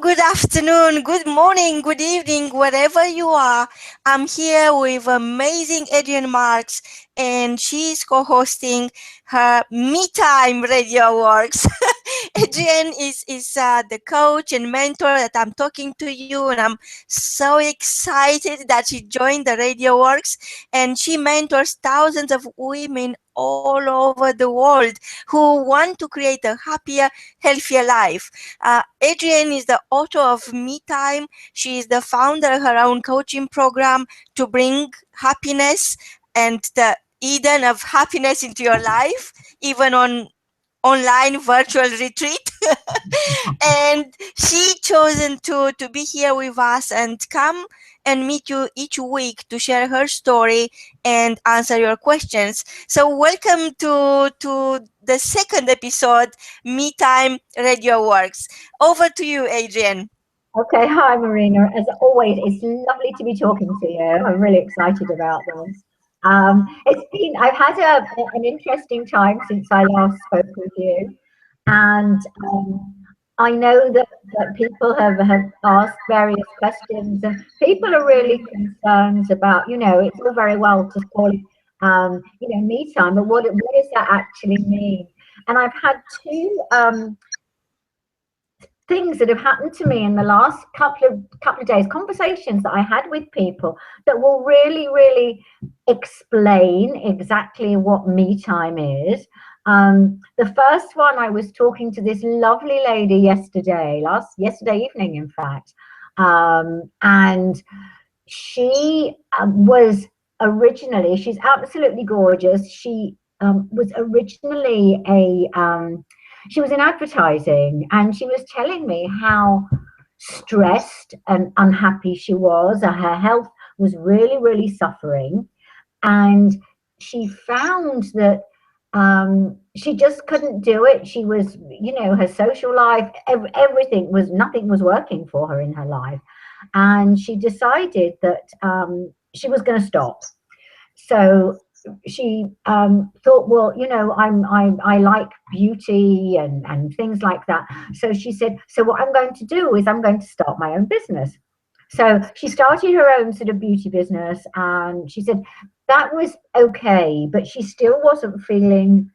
good afternoon, good morning, good evening, wherever you are. I'm here with amazing Adrienne Marks, and she's co-hosting her Me Time Radio Works. Adrienne is the coach and mentor that I'm talking to you, and I'm so excited that she joined the Radio Works, and she mentors thousands of women all over the world who want to create a happier, healthier life. Adrienne is the author of Me Time. She is the founder of her own coaching program to bring happiness and the Eden of happiness into your life, even on online virtual retreat. And she chosen to be here with us and come and meet you each week to share her story and answer your questions. So welcome to the second episode, Me Time Radio Works. Over to you, Adrienne. Okay, hi Marina. As always, it's lovely to be talking to you. I'm really excited about this. I've had an interesting time since I last spoke with you, and I know that people have asked various questions, and people are really concerned about, it's all very well to call it, me time, but what does that actually mean? And I've had two things that have happened to me in the last couple of days, conversations that I had with people that will really explain exactly what me time is. The first one, I was talking to this lovely lady yesterday evening, in fact, and she was originally, she's absolutely gorgeous. She was originally she was in advertising, and she was telling me how stressed and unhappy she was. Her health was really suffering, and she found that she just couldn't do it. She was, her social life, nothing was working for her in her life, and she decided that she was going to stop. So she thought, well, I like beauty and things like that. So she said, so what I'm going to do is I'm going to start my own business. So she started her own sort of beauty business, and she said that was okay, but she still wasn't feeling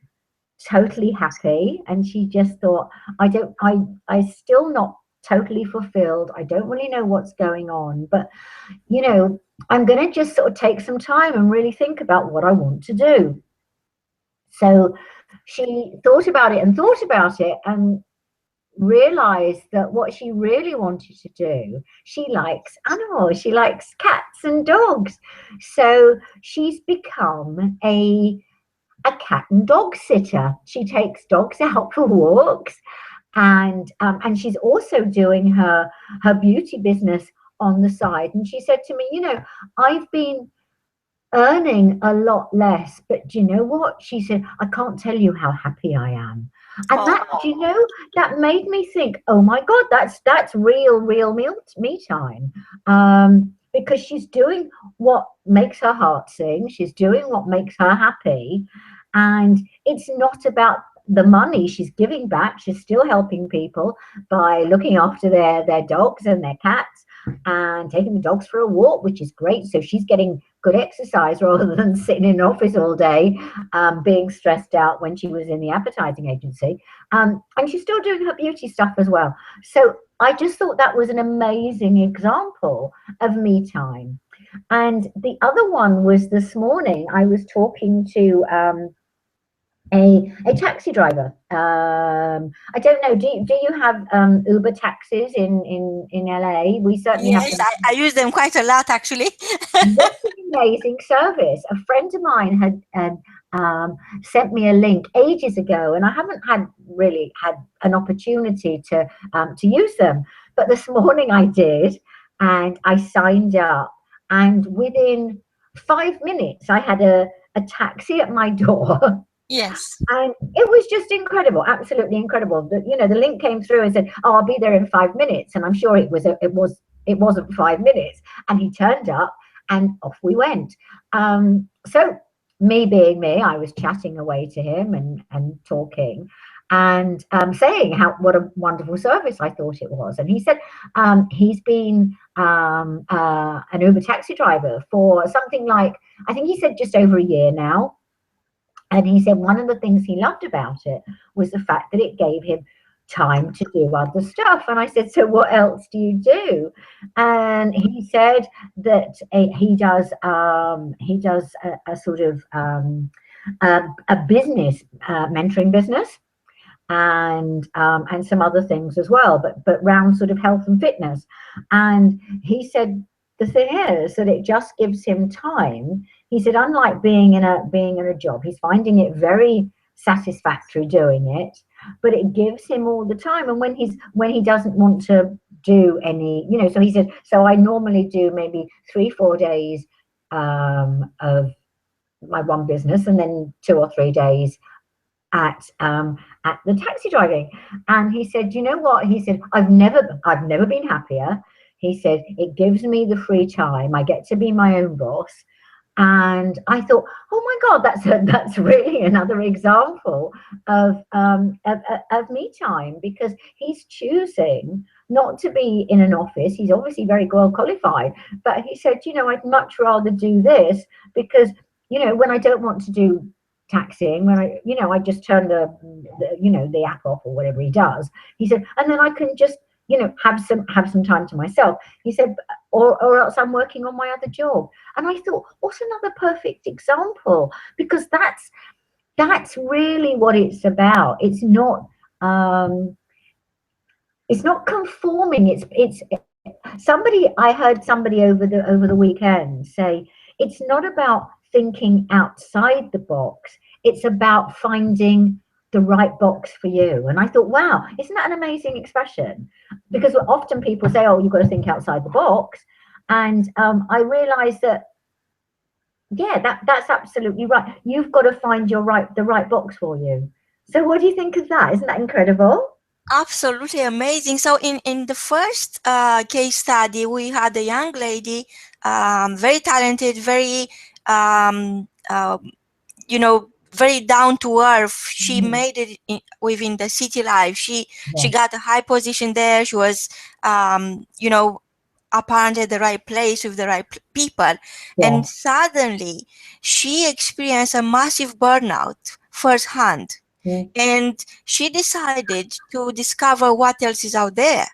totally happy, and she just thought, I still not totally fulfilled. I don't really know what's going on, but I'm going to just sort of take some time and really think about what I want to do. So she thought about it and realized that what she really wanted to do, she likes animals, she likes cats and dogs. So she's become a cat and dog sitter. She takes dogs out for walks, and she's also doing her beauty business on the side. And she said to me, I've been earning a lot less, but do you know what? She said, I can't tell you how happy I am. And that, that made me think, oh my God, that's real me time. Because she's doing what makes her heart sing. She's doing what makes her happy. And it's not about the money she's giving back. She's still helping people by looking after their dogs and their cats and taking the dogs for a walk, which is great. So she's getting good exercise rather than sitting in an office all day, being stressed out when she was in the advertising agency. And she's still doing her beauty stuff as well. So I just thought that was an amazing example of me time. And the other one was this morning, I was talking to a taxi driver. I don't know. Do you have Uber taxis in LA? We certainly have. Yes, I use them quite a lot, actually. What an amazing service! A friend of mine had sent me a link ages ago, and I haven't really had an opportunity to use them. But this morning I did, and I signed up, and within 5 minutes I had a taxi at my door. Yes. And it was just incredible, absolutely incredible. The link came through and said, "Oh, I'll be there in 5 minutes," and I'm sure it wasn't 5 minutes. And he turned up, and off we went. So me being me, I was chatting away to him and talking, and saying what a wonderful service I thought it was. And he said he's been an Uber taxi driver for something like, I think he said just over a year now. And he said one of the things he loved about it was the fact that it gave him time to do other stuff. And I said, so what else do you do? And he said that he does a sort of a business, mentoring business, and some other things as well, but round sort of health and fitness. And he said the thing is that it just gives him time. He said, unlike being in a job, he's finding it very satisfactory doing it, but it gives him all the time. And when he doesn't want to do any, so he said, so I normally do maybe 3-4 days of my one business, and then 2 or 3 days at the taxi driving. And he said, you know what? He said, I've never been happier. He said, it gives me the free time. I get to be my own boss. And I thought, oh my God, that's really another example of me time, because he's choosing not to be in an office. He's obviously very well qualified, but he said, I'd much rather do this, because, when I don't want to do taxiing, when I just turn the app off or whatever he does. He said, and then I can just have some time to myself. He said, or else I'm working on my other job. And I thought, what's another perfect example? Because that's really what it's about. It's not conforming. It's I heard somebody over the weekend say, it's not about thinking outside the box. It's about finding the right box for you. And I thought, wow, isn't that an amazing expression? Because often people say, oh, you've got to think outside the box. And I realized that, yeah, that's absolutely right. You've got to find the right box for you. So what do you think of that? Isn't that incredible? Absolutely amazing. So in the first case study, we had a young lady, very talented, very very down to earth. She made it within the city life. She got a high position there. She was apparently at the right place with the right people. And suddenly she experienced a massive burnout firsthand. And she decided to discover what else is out there.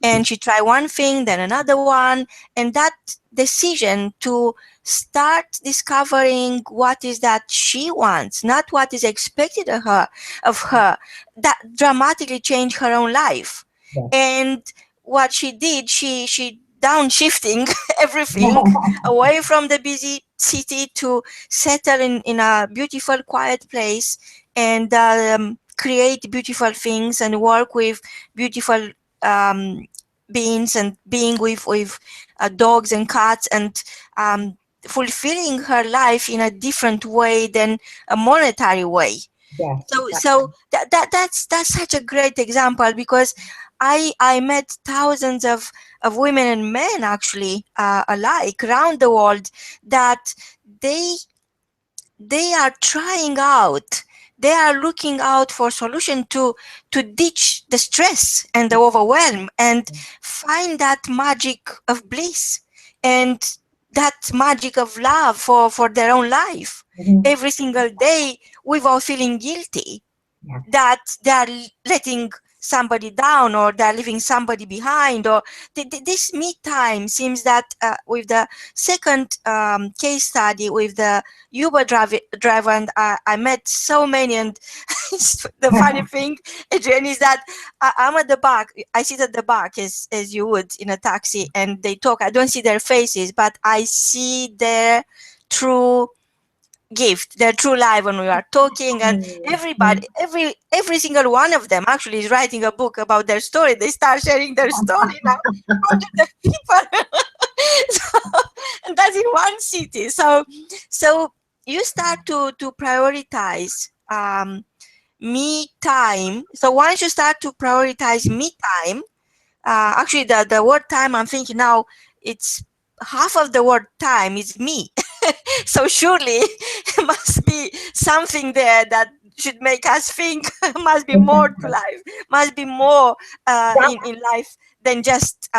And she tried one thing, then another one. And that decision to start discovering what is that she wants, not what is expected of her, that dramatically changed her own life. And what she did, she downshifting everything away from the busy city to settle in a beautiful, quiet place and create beautiful things and work with beautiful beings and being with dogs and cats and fulfilling her life in a different way than a monetary way. So that's such a great example, because I met thousands of women and men actually alike around the world that they are trying out. They are looking out for solution to ditch the stress and the overwhelm and find that magic of bliss and that magic of love for their own life every single day without feeling guilty that they are letting somebody down or they're leaving somebody behind. Or this me time seems that with the second case study with the Uber driver, and I met so many, and the funny thing, Adrienne, is that I'm at the back. I sit at the back as you would in a taxi, and they talk. I don't see their faces, but I see their true gift, their true life when we are talking, and everybody, every single one of them actually is writing a book about their story. They start sharing their story now, hundreds of people. And that's in one city. So you start to prioritize me time. So once you start to prioritize me time, actually the word time, I'm thinking now, it's half of the word time is me. So surely it must be something there that should make us think must be more to life, must be more in life than just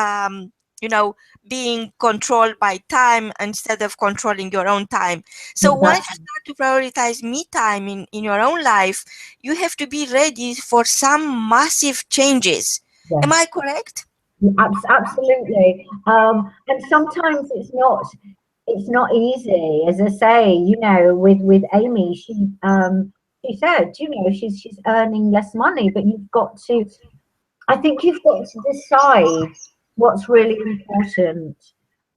being controlled by time instead of controlling your own time. So once you start to prioritize me time in your own life, you have to be ready for some massive changes. Am I correct? Absolutely. And sometimes it's not easy. As I say, with Amy, she said, she's earning less money, but I think you've got to decide what's really important,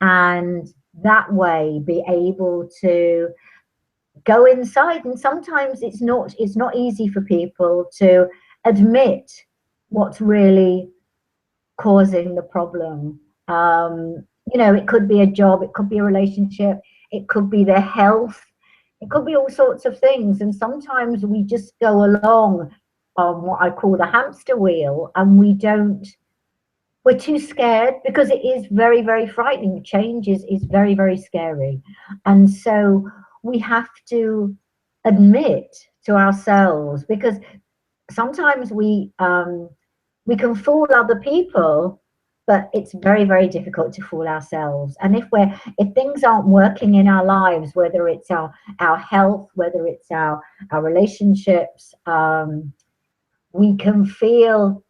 and that way be able to go inside. And sometimes it's not easy for people to admit what's really causing the problem. It could be a job, it could be a relationship, it could be their health, it could be all sorts of things. And sometimes we just go along on what I call the hamster wheel, and we're too scared, because it is very, very frightening. Change is very, very scary. And so we have to admit to ourselves, because sometimes we can fool other people, but it's very, very difficult to fool ourselves. And if things aren't working in our lives, whether it's our health, whether it's our relationships, we can feel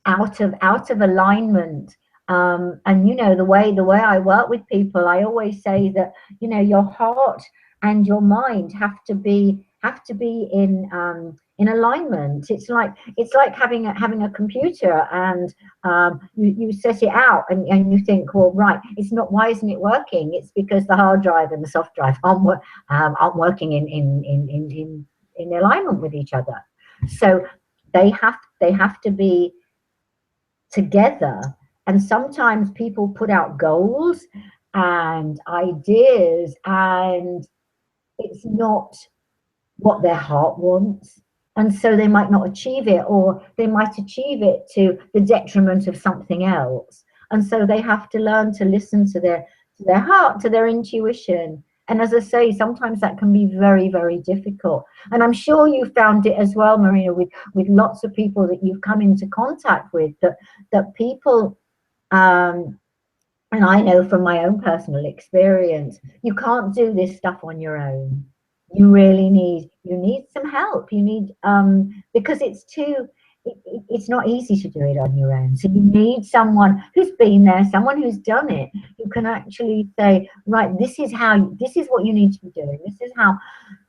out of alignment. And the way I work with people, I always say that your heart and your mind have to be in alignment. It's like having a computer, and you set it out, and you think, well, right, it's not, why isn't it working? It's because the hard drive and the soft drive aren't working in alignment with each other. So they have to be together. And sometimes people put out goals and ideas, and it's not what their heart wants, and so they might not achieve it, or they might achieve it to the detriment of something else. And so they have to learn to listen to their heart, to their intuition. And as I say, sometimes that can be very, very difficult. And I'm sure you found it as well, Marina, with lots of people that you've come into contact with, that people, and I know from my own personal experience, you can't do this stuff on your own. You really need some help. You need, because it's not easy to do it on your own. So you need someone who's been there, someone who's done it, who can actually say, right, this is what you need to be doing. This is how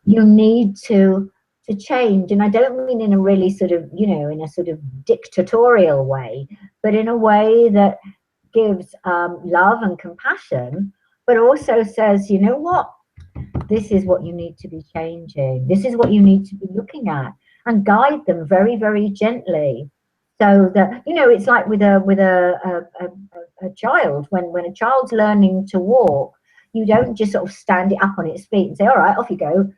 you need to change. And I don't mean in a really sort of, in a sort of dictatorial way, but in a way that gives love and compassion, but also says, you know what, this is what you need to be changing. This is what you need to be looking at, and guide them very, very gently. So that, it's like with a child, when a child's learning to walk, you don't just sort of stand it up on its feet and say, all right, off you go.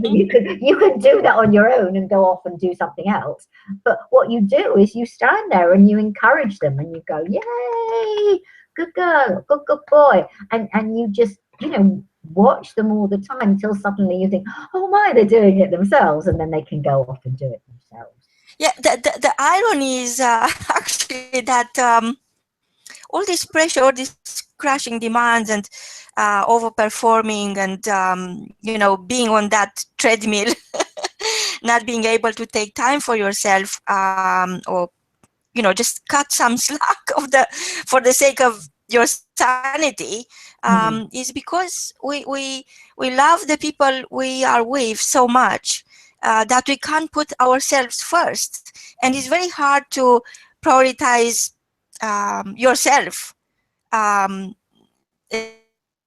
You could do that on your own and go off and do something else. But what you do is you stand there and you encourage them, and you go, yay, good girl, good boy. And you just, watch them all the time until suddenly you think, oh my, they're doing it themselves, and then they can go off and do it themselves. Yeah, the irony is actually that all this pressure, all these crushing demands, and overperforming, and being on that treadmill, not being able to take time for yourself, or just cut some slack for the sake of your sanity, is because we love the people we are with so much that we can't put ourselves first, and it's very hard to prioritize yourself.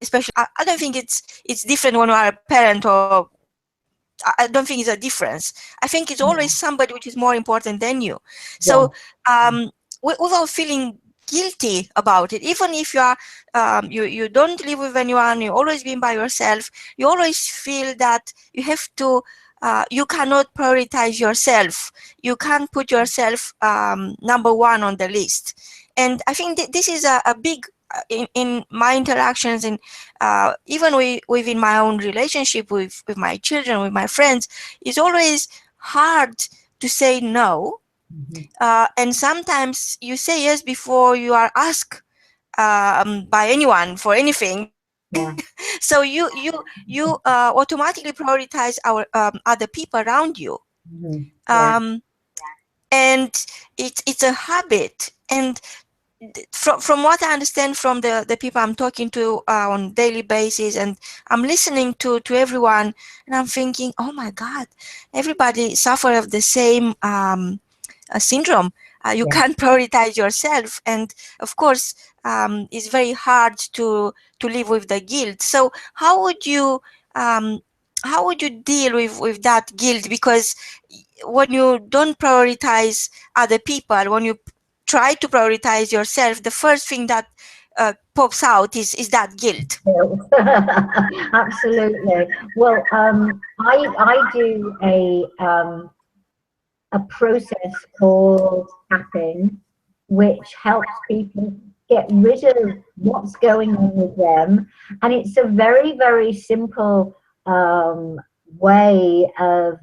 Especially, I don't think it's different when you are a parent, or I don't think it's a difference. I think it's always somebody which is more important than you. So without feeling guilty about it, even if you are you don't live with anyone, you've always been by yourself, you always feel that you have to you cannot prioritize yourself. You can't put yourself number one on the list. And I think this is a big in my interactions, and even within my own relationship with my children, with my friends, it's always hard to say no. Mhm. And sometimes you say yes before you are asked by anyone for anything. Yeah. So you automatically prioritize our other people around you. Mhm. Yeah. um, and it's a habit. And from what I understand from the people I'm talking to on daily basis, and I'm listening to everyone, and I'm thinking, oh my God, everybody suffer of the same syndrome. You Yeah. can't prioritize yourself, and of course, it's very hard to live with the guilt. So um, how would you deal with that guilt? Because when you don't prioritize other people, when you try to prioritize yourself, the first thing that pops out is that guilt. Skills. Absolutely. Well, I do a process called tapping, which helps people get rid of what's going on with them, and it's a very very simple way of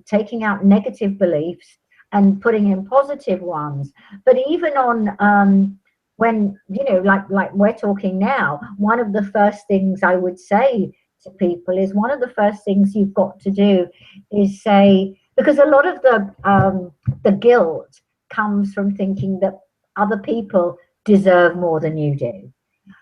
taking out negative beliefs and putting in positive ones. But even on when like we're talking now, one of the first things I would say to people is, one of the first things you've got to do is say, because a lot of the guilt comes from thinking that other people deserve more than you do.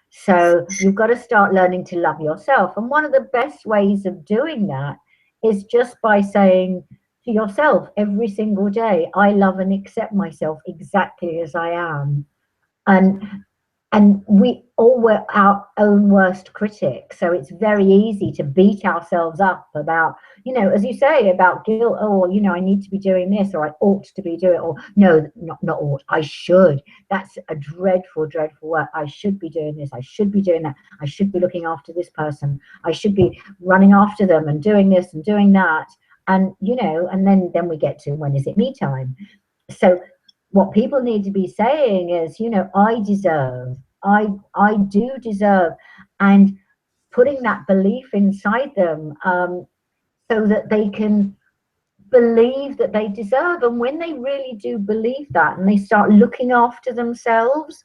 So you've got to start learning to love yourself, and one of the best ways of doing that is just by saying to yourself every single day, I love and accept myself exactly as I am. And and we all were our own worst critic, so it's very easy to beat ourselves up about, as you say, about guilt. Oh, I need to be doing this, or I ought to be doing it, or no, not ought, I should. That's a dreadful dreadful word. I should be doing this, I should be doing that, I should be looking after this person, I should be running after them and doing this and doing that. And and then we get to, when is it me time? So what people need to be saying is, I deserve, I do deserve, and putting that belief inside them, so that they can believe that they deserve. And when they really do believe that, and they start looking after themselves,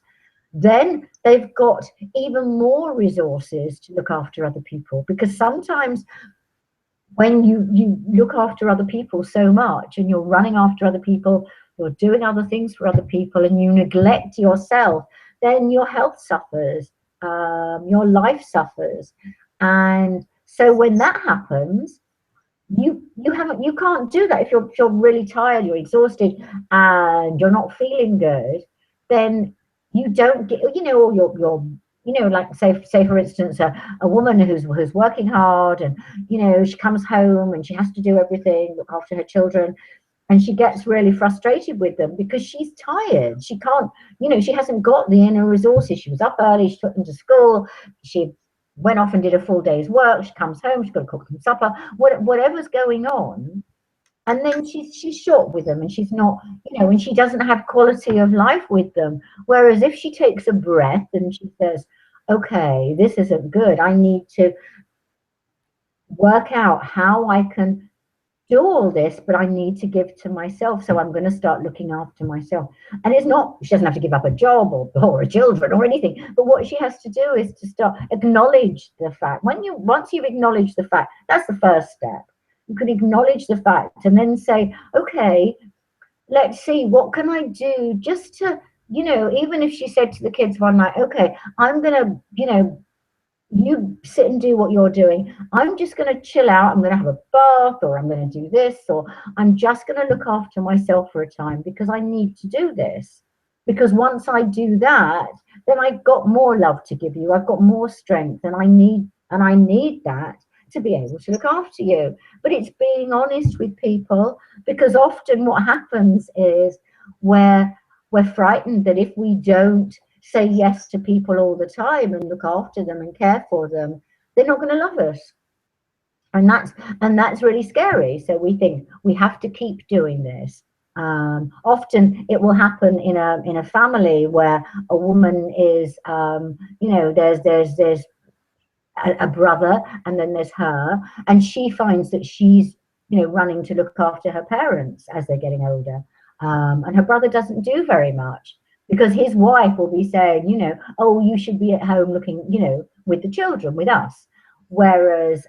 then they've got even more resources to look after other people. Because sometimes when you look after other people so much, and you're running after other people, you're doing other things for other people, and you neglect yourself, then your health suffers, your life suffers. And so when that happens, you can't do that. If you're really tired, you're exhausted, and you're not feeling good, then you don't get, or you're like, say for instance, a woman who's working hard, and she comes home and she has to do everything, look after her children, and she gets really frustrated with them because she's tired. She can't, she hasn't got the inner resources. She was up early, she took them to school, she went off and did a full day's work, she comes home, she's got to cook them supper, whatever's going on. And then she's short with them, and she's not, and she doesn't have quality of life with them. Whereas if she takes a breath and she says, okay, this isn't good, I need to work out how I can do all this, but I need to give to myself. So I'm going to start looking after myself. And it's not, she doesn't have to give up a job or children or anything, but what she has to do is to start acknowledge the fact. Once you've acknowledged the fact, that's the first step. You can acknowledge the fact and then say, okay, let's see, what can I do just to, even if she said to the kids one night, okay, I'm going to, you sit and do what you're doing. I'm just going to chill out. I'm going to have a bath, or I'm going to do this, or I'm just going to look after myself for a time because I need to do this. Because once I do that, then I've got more love to give you. I've got more strength, and I need that to be able to look after you. But it's being honest with people, because often what happens is we're frightened that if we don't say yes to people all the time and look after them and care for them, they're not going to love us. And that's really scary. So we think we have to keep doing this. Often it will happen in a family where a woman is, there's a brother, and then there's her, and she finds that she's, running to look after her parents as they're getting older, and her brother doesn't do very much because his wife will be saying, oh, you should be at home looking, with the children, with us, whereas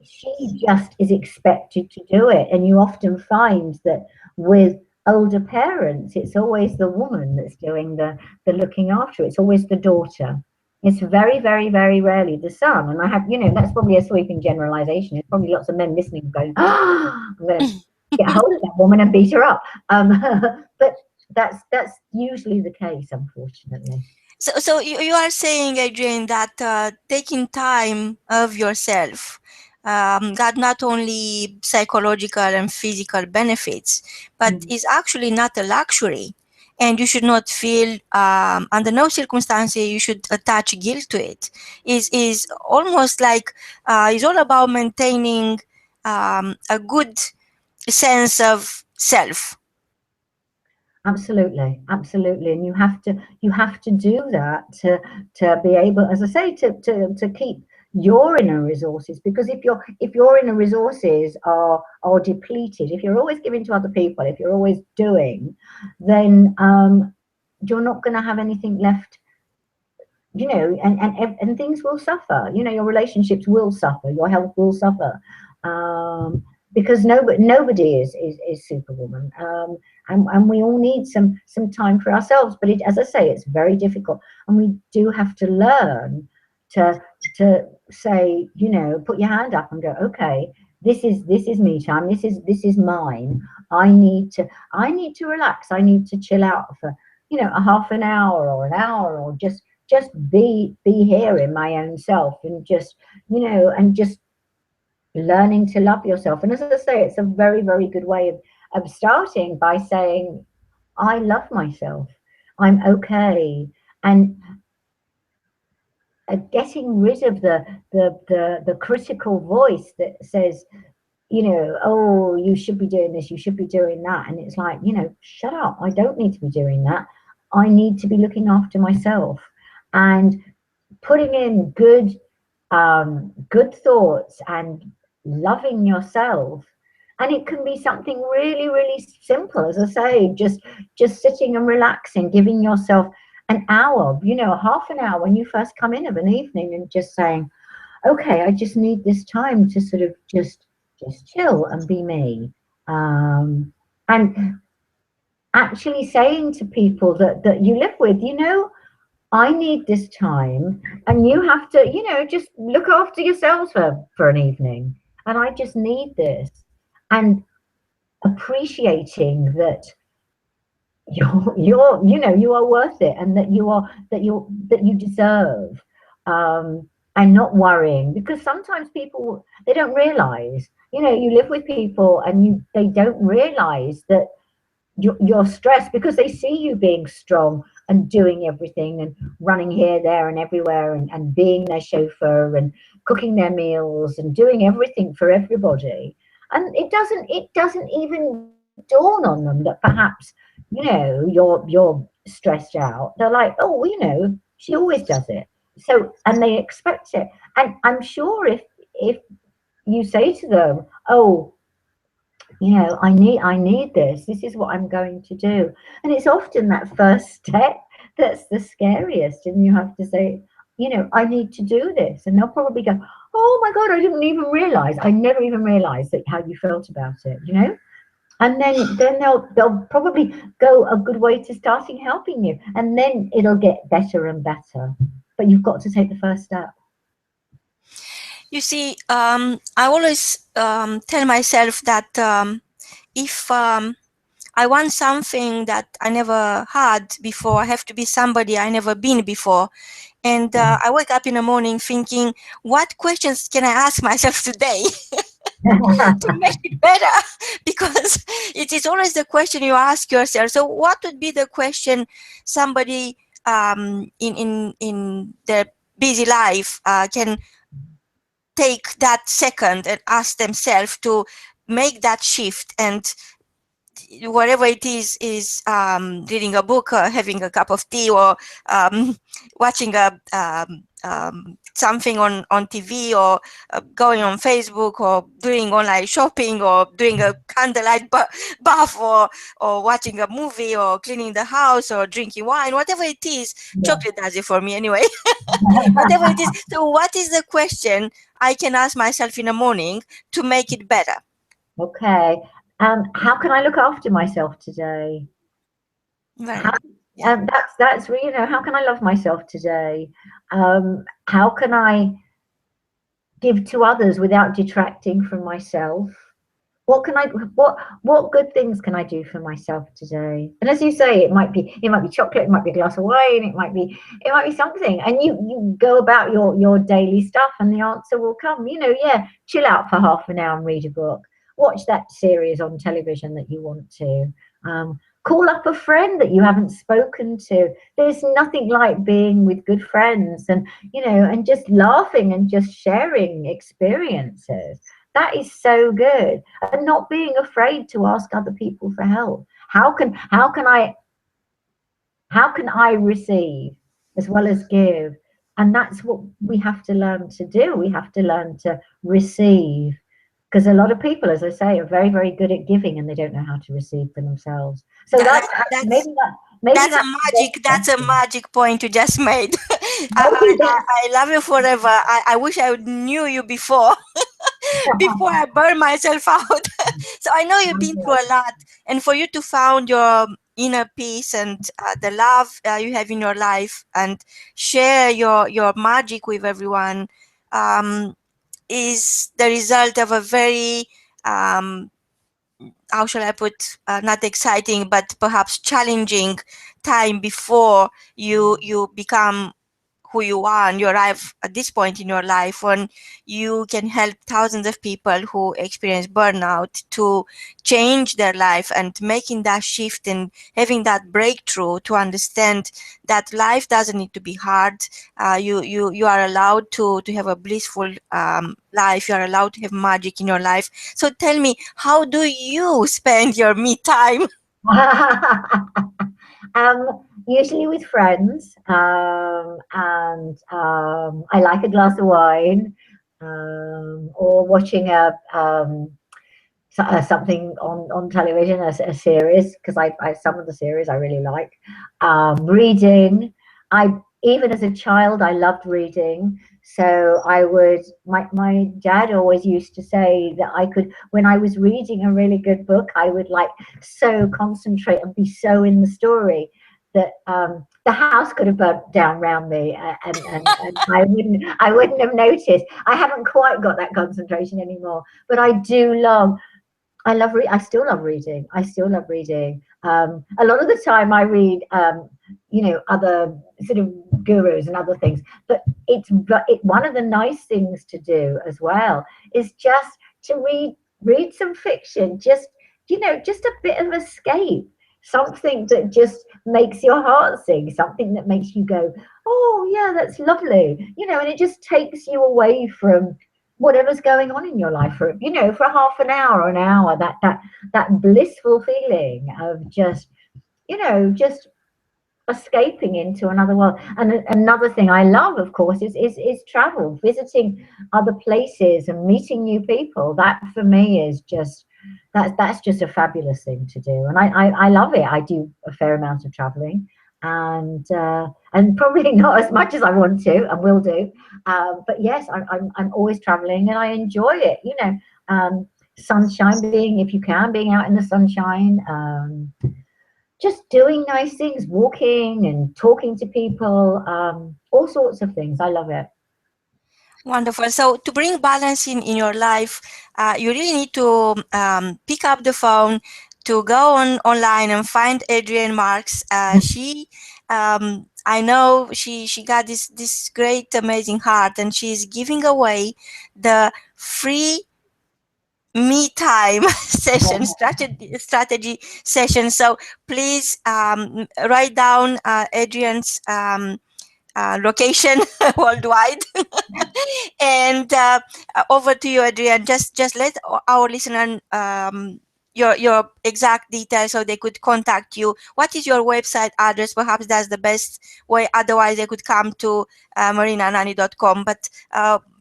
she just is expected to do it. And you often find that with older parents, it's always the woman that's doing the looking after. It's always the daughter. It's very, very, very rarely the son. And I have, that's probably a sweeping generalization. There's probably lots of men listening going, oh, I'm going to get hold of that woman and beat her up. But that's usually the case, unfortunately. So you are saying, Adrienne, that taking time of yourself got not only psychological and physical benefits, but is actually not a luxury. And you should not feel, under no circumstances, you should attach guilt to it. Is almost like, it's all about maintaining a good sense of self. Absolutely, absolutely, and you have to do that to be able, as I say, to keep your inner resources. Because if your inner resources are depleted, if you're always giving to other people, if you're always doing, then you're not going to have anything left. And things will suffer. Your relationships will suffer. Your health will suffer. Because nobody is Superwoman, and we all need some time for ourselves. But as I say, it's very difficult, and we do have to learn to say, put your hand up and go, okay, this is me time. This is mine. I need to relax. I need to chill out for a half an hour or an hour, or just be here in my own self, and just learning to love yourself. And as I say, it's a very, very good way of starting by saying, I love myself, I'm okay, and getting rid of the critical voice that says, oh, you should be doing this, you should be doing that. And it's like, shut up, I don't need to be doing that. I need to be looking after myself, and putting in good thoughts and loving yourself. And it can be something really, really simple, as I say, just sitting and relaxing, giving yourself an hour, half an hour when you first come in of an evening, and just saying, okay, I just need this time to sort of just chill and be me. And actually saying to people that you live with, I need this time, and you have to, just look after yourselves for an evening, and I just need this. And appreciating that you are worth it, and that you deserve, and not worrying, because sometimes people, they don't realize, you live with people, and they don't realize that you're stressed, because they see you being strong and doing everything, and running here, there, and everywhere, and being their chauffeur, and cooking their meals, and doing everything for everybody. And it doesn't even dawn on them that perhaps, you're stressed out. They're like, oh, she always does it. So, and they expect it. And I'm sure if you say to them, oh, I need this. This is what I'm going to do. And it's often that first step that's the scariest. And you have to say, I need to do this. And they'll probably go, oh my God, I didn't even realize. I never even realized that how you felt about it, And then they'll probably go a good way to starting helping you. And then it'll get better and better. But you've got to take the first step. You see, I always tell myself that if I want something that I never had before, I have to be somebody I never been before. And I wake up in the morning thinking, what questions can I ask myself today to make it better? Because it is always the question you ask yourself. So what would be the question somebody in their busy life can take that second and ask themselves to make that shift and whatever it is reading a book, having a cup of tea, or watching something on TV, or going on Facebook, or doing online shopping, or doing a candlelight bath, or watching a movie, or cleaning the house, or drinking wine, whatever it is. Yeah. Chocolate does it for me anyway. Whatever it is. So what is the question I can ask myself in the morning to make it better? Okay. How can I look after myself today? Very How, nice. Yeah. that's really, how can I love myself today? How can I give to others without detracting from myself? What can I what good things can I do for myself today? And as you say, it might be chocolate, it might be a glass of wine, it might be something. And you go about your daily stuff, and the answer will come. Yeah, chill out for half an hour and read a book. Watch that series on television that you want to. Call up a friend that you haven't spoken to. There's nothing like being with good friends, and just laughing and just sharing experiences. That is so good. And not being afraid to ask other people for help. How can I receive as well as give? And that's what we have to learn to do. We have to learn to receive, because a lot of people, as I say, are very, very good at giving, and they don't know how to receive for themselves. So That, that's that, that's maybe That's a that's magic. That's a magic point you just made. maybe that's I love you forever. I wish I knew you before before I burn myself out. So I know you've been through a lot, and for you to found your inner peace and the love you have in your life, and share your magic with everyone, um, is the result of a very how shall I put, not exciting, but perhaps challenging time before you become who you are, and you arrive at this point in your life when you can help thousands of people who experience burnout to change their life, and making that shift and having that breakthrough to understand that life doesn't need to be hard. You are allowed to have a blissful life. You are allowed to have magic in your life. So tell me, how do you spend your me time? Usually with friends, and I like a glass of wine, or watching something on television, a series, because I some of the series I really like. Reading, I even as a child I loved reading. So my dad always used to say that when I was reading a really good book, I would like so concentrate and be so in the story that the house could have burnt down round me, and I wouldn't have noticed. I haven't quite got that concentration anymore, but I still love reading. I still love reading. A lot of the time I read, other sort of gurus and other things. But one of the nice things to do as well is just to read some fiction. Just a bit of escape. Something that just makes your heart sing. Something that makes you go, oh yeah, that's lovely. And it just takes you away from whatever's going on in your life for half an hour or an hour, that blissful feeling of just escaping into another world. And another thing I love, of course, is travel, visiting other places and meeting new people. That for me is just that's just a fabulous thing to do, and I love it. I do a fair amount of traveling, and probably not as much as I want to and will do. But yes, I'm always traveling, and I enjoy it. Sunshine, if you can, being out in the sunshine, just doing nice things, walking and talking to people, all sorts of things. I love it. Wonderful. So to bring balance in your life, you really need to pick up the phone, to go online and find Adrienne Marks. I know she got this great, amazing heart, and she's giving away the free me time session, strategy session. So please write down Adrienne's location worldwide. And over to you, Adrienne. Just let our listener your exact details so they could contact you. What is your website address? Perhaps that's the best way. Otherwise, they could come to marinanani.com. But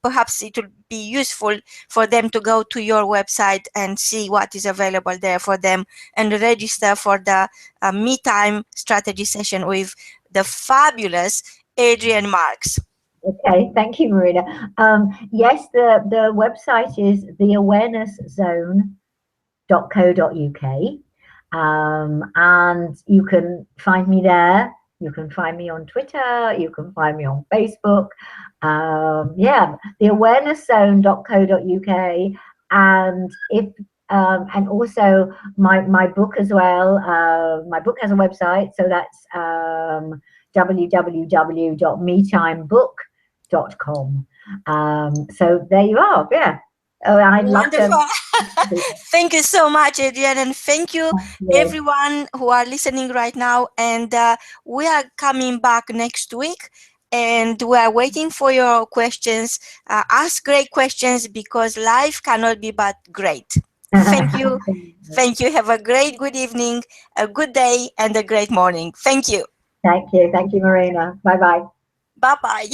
perhaps it would be useful for them to go to your website and see what is available there for them and register for the Me Time strategy session with the fabulous Adrienne Marks. Okay, thank you, Marina. Yes, the website is theawareness.co.uk, and you can find me there. You can find me on Twitter. You can find me on Facebook. Yeah, theawarenesszone.co.uk, and if and also my book as well. My book has a website, so that's www.metimebook.com. So there you are. Yeah. Oh, I'd love to. Wonderful. Thank you so much, Adrienne, and thank you Yeah. everyone who are listening right now. And we are coming back next week, and we are waiting for your questions. Ask great questions, because life cannot be but great. Thank you. Thank you. Have a great good evening, a good day, and a great morning. Thank you. Thank you. Thank you, Marina. Bye bye. Bye bye.